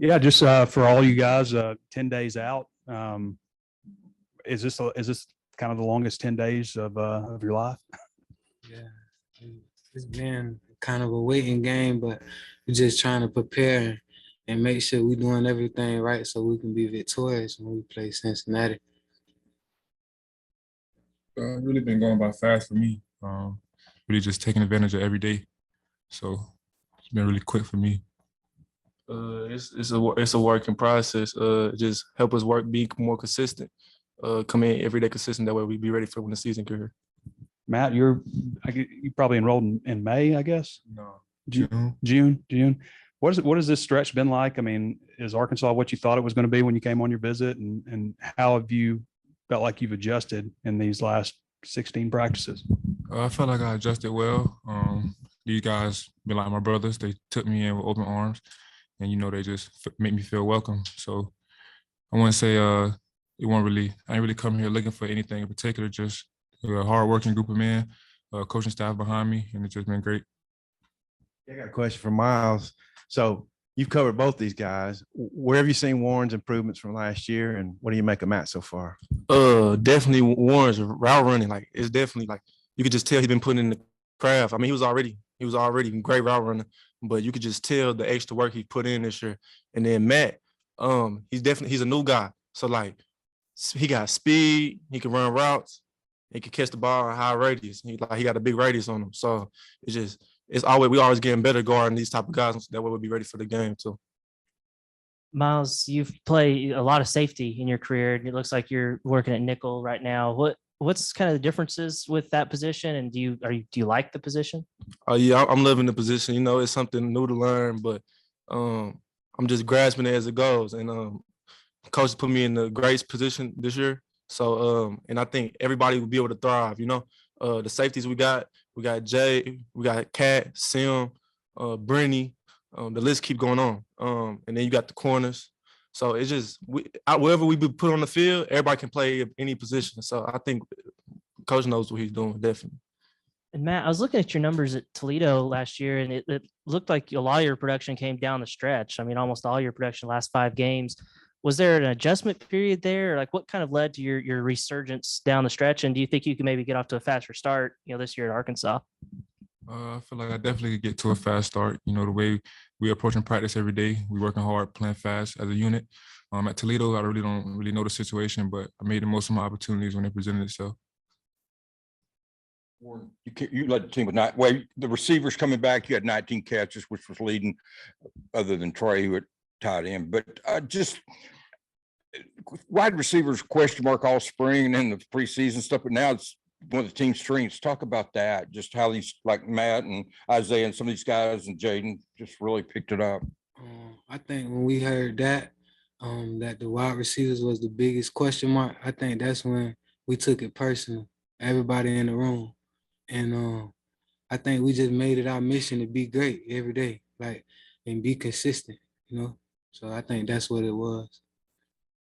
Yeah, just for all you guys, 10 days out. Is this kind of the longest 10 days of your life? Yeah, it's been kind of a waiting game, but we're just trying to prepare and make sure we're doing everything right so we can be victorious when we play Cincinnati. Really been going by fast for me. Really just taking advantage of every day. So it's been really quick for me. It's a working process. Just help us be more consistent. Come in every day consistent. That way we be ready for when the season get here. Matt, you probably enrolled in May, I guess. No, June. What has this stretch been like? I mean, is Arkansas what you thought it was going to be when you came on your visit, and how have you felt like you've adjusted in these last 16 practices? I felt like I adjusted well. These guys been like my brothers. They took me in with open arms, and they just make me feel welcome. So I want to say I ain't really come here looking for anything in particular. Just a hardworking group of men, coaching staff behind me, and it's just been great. I got a question for Myles. So you've covered both these guys. Where have you seen Warren's improvements from last year, and what do you make of Matt so far? Definitely Warren's route running. Like it's definitely like you could just tell he's been putting in the craft. I mean, he was already a great route runner, but you could just tell the extra work he put in this year. And then Matt, he's a new guy. So like he got speed, he can run routes, he can catch the ball at high radius. He got a big radius on him. So we always getting better guarding these type of guys. That way we'll be ready for the game too. Myles, you've played a lot of safety in your career, and it looks like you're working at nickel right now. What's kind of the differences with that position, and do you like the position? Yeah, I'm loving the position. It's something new to learn, but I'm just grasping it as it goes. And coach put me in the great position this year. So and I think everybody will be able to thrive. The safeties we got Jay, we got Cat, Sim, Brenny. The list keep going on. And then you got the corners. So it's just wherever we be put on the field, everybody can play any position. So I think coach knows what he's doing, definitely. And Matt, I was looking at your numbers at Toledo last year, and it looked like a lot of your production came down the stretch. I mean, almost all your production last 5 games. Was there an adjustment period there? Like, what kind of led to your resurgence down the stretch? And do you think you can maybe get off to a faster start, this year at Arkansas? I feel like I definitely could get to a fast start. The way we approaching practice every day, we working hard, playing fast as a unit. At Toledo, I really don't know the situation, but I made the most of my opportunities when they presented itself. You led the team with 9. Well, the receivers coming back, you had 19 catches, which was leading, other than Trey, who had tied in. But just wide receivers question mark all spring and then the preseason stuff. But now it's one of the team's strengths. Talk about that. Just how these like Matt and Isaiah and some of these guys and Jaden just really picked it up. I think when we heard that the wide receivers was the biggest question mark, I think that's when we took it personal. Everybody in the room. And I think we just made it our mission to be great every day, and be consistent, So I think that's what it was.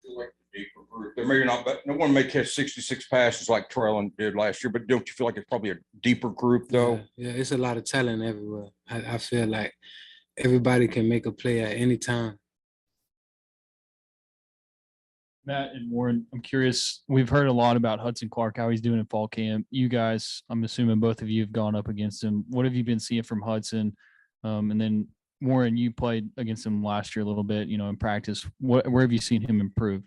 Like the deeper group. They're maybe not, but no one may catch 66 passes like Trellin did last year, but don't you feel like it's probably a deeper group though? Yeah, it's a lot of talent everywhere. I feel like everybody can make a play at any time. Matt and Warren, I'm curious. We've heard a lot about Hudson Clark, how he's doing in fall camp. You guys, I'm assuming both of you have gone up against him. What have you been seeing from Hudson? And then Warren, you played against him last year a little bit, in practice. Where have you seen him improve?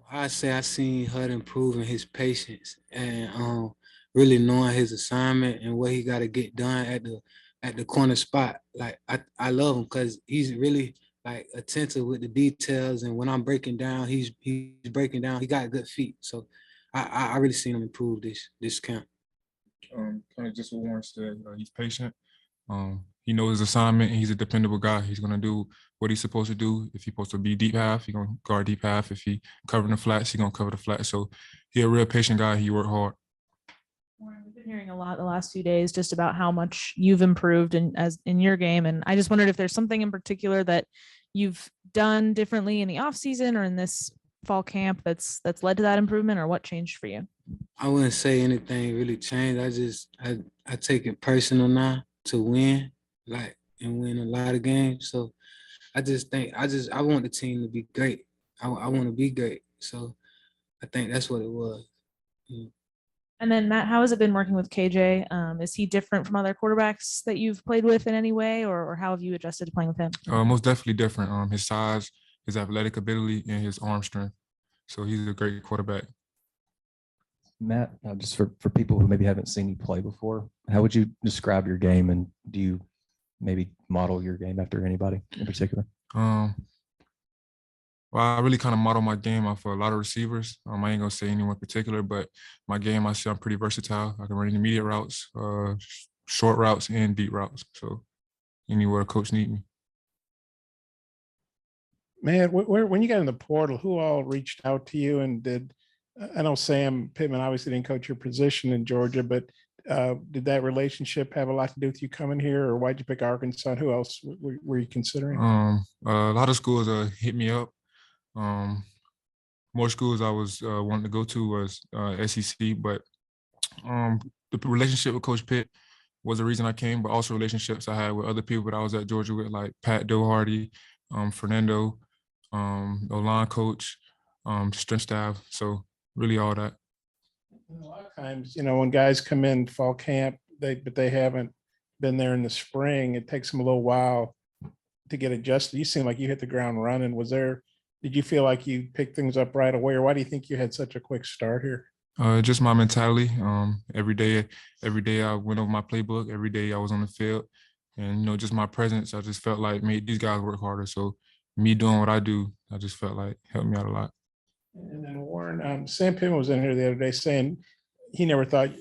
I say I seen Hud improving his patience and really knowing his assignment and what he got to get done at the corner spot. Like I love him because he's really attentive with the details, and when I'm breaking down, he's breaking down. He got good feet, so I really seen him improve this camp. Kind of just what Warren said. He's patient. He knows his assignment. He's a dependable guy. He's gonna do what he's supposed to do. If he's supposed to be deep half, he's gonna guard deep half. If he covering the flats, he's gonna cover the flats. So he's a real patient guy. He worked hard. We've been hearing a lot the last few days just about how much you've improved in your game, and I just wondered if there's something in particular that you've done differently in the off season or in this fall camp that's led to that improvement, or what changed for you? I wouldn't say anything really changed. I take it personal now to win, and win a lot of games. So I just think I want the team to be great. I want to be great. So I think that's what it was. And then Matt, how has it been working with KJ? Is he different from other quarterbacks that you've played with in any way, or how have you adjusted to playing with him? Most definitely different. His size, his athletic ability, and his arm strength. So he's a great quarterback. Matt, just for people who maybe haven't seen you play before, how would you describe your game, and do you maybe model your game after anybody in particular? Well, I really kind of model my game off of a lot of receivers. I ain't gonna say anyone in particular, but my game, I see I'm pretty versatile. I can run intermediate routes, short routes, and deep routes. So anywhere a coach need me. Man, when you got in the portal, who all reached out to you and did? I know Sam Pittman obviously didn't coach your position in Georgia, but did that relationship have a lot to do with you coming here, or why'd you pick Arkansas? Who else were you considering? A lot of schools hit me up. More schools I was wanting to go to was SEC, but the relationship with Coach Pitt was the reason I came, but also relationships I had with other people that I was at Georgia with, like Pat Doherty, Fernando, O-line coach, strength staff. So really all that. A lot of times, when guys come in fall camp, but they haven't been there in the spring, it takes them a little while to get adjusted. You seem like you hit the ground running. Did you feel like you picked things up right away, or why do you think you had such a quick start here? Just my mentality. Every day I went over my playbook. Every day I was on the field, and just my presence. I just felt like made these guys work harder. So me doing what I do, I just felt like helped me out a lot. And then Warren, Sam Pittman was in here the other day saying he never thought.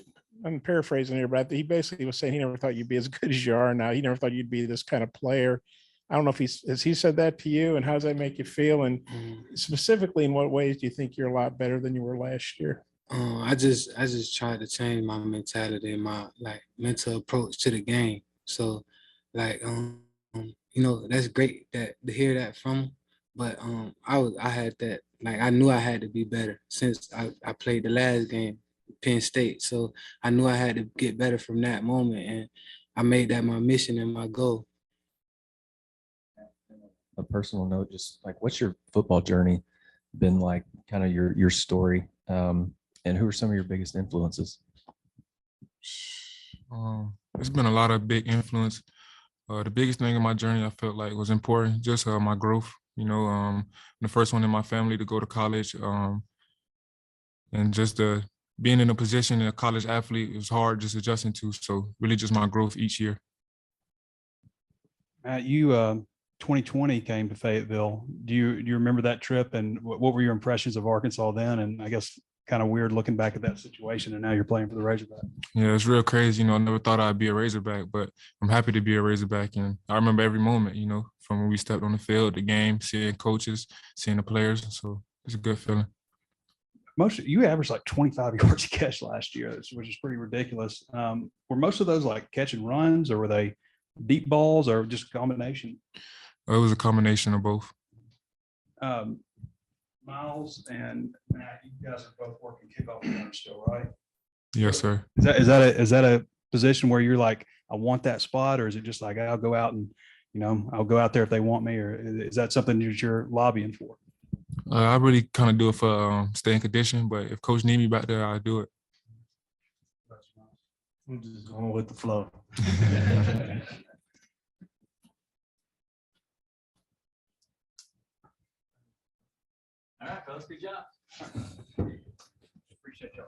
I'm paraphrasing here, but he basically was saying he never thought you'd be as good as you are now. He never thought you'd be this kind of player. I don't know if has he said that to you, and how does that make you feel? And specifically, in what ways do you think you're a lot better than you were last year? I just tried to change my mentality and my mental approach to the game. So that's great to hear that from him. But I had that, I knew I had to be better since I played the last game, Penn State. So I knew I had to get better from that moment, and I made that my mission and my goal. A personal note, just what's your football journey been like, kind of your story, and who are some of your biggest influences? It's been a lot of big influence. The biggest thing in my journey I felt like was important, just my growth. The first one in my family to go to college, and just being in a position in a college athlete was hard just adjusting to. So really just my growth each year. Matt, you 2020 came to Fayetteville. Do you remember that trip, and what were your impressions of Arkansas then? And I guess kind of weird looking back at that situation, and now you're playing for the Razorbacks. Yeah, it's real crazy. I never thought I'd be a Razorback, but I'm happy to be a Razorback. And I remember every moment, from when we stepped on the field, the game, seeing coaches, seeing the players. So it's a good feeling. You averaged 25 yards a catch last year, which is pretty ridiculous. Were most of those catch and runs, or were they deep balls, or just a combination? It was a combination of both. Myles and Matt, you guys are both working kickoff returns still, right? Yes, sir. Is that a position where you're I want that spot, or is it just I'll go out and I'll go out there if they want me, or is that something that you're lobbying for? I really kind of do it for staying condition, but if coach need me back there, I do it. I'm just going with the flow. All right, fellas, good job. Appreciate y'all.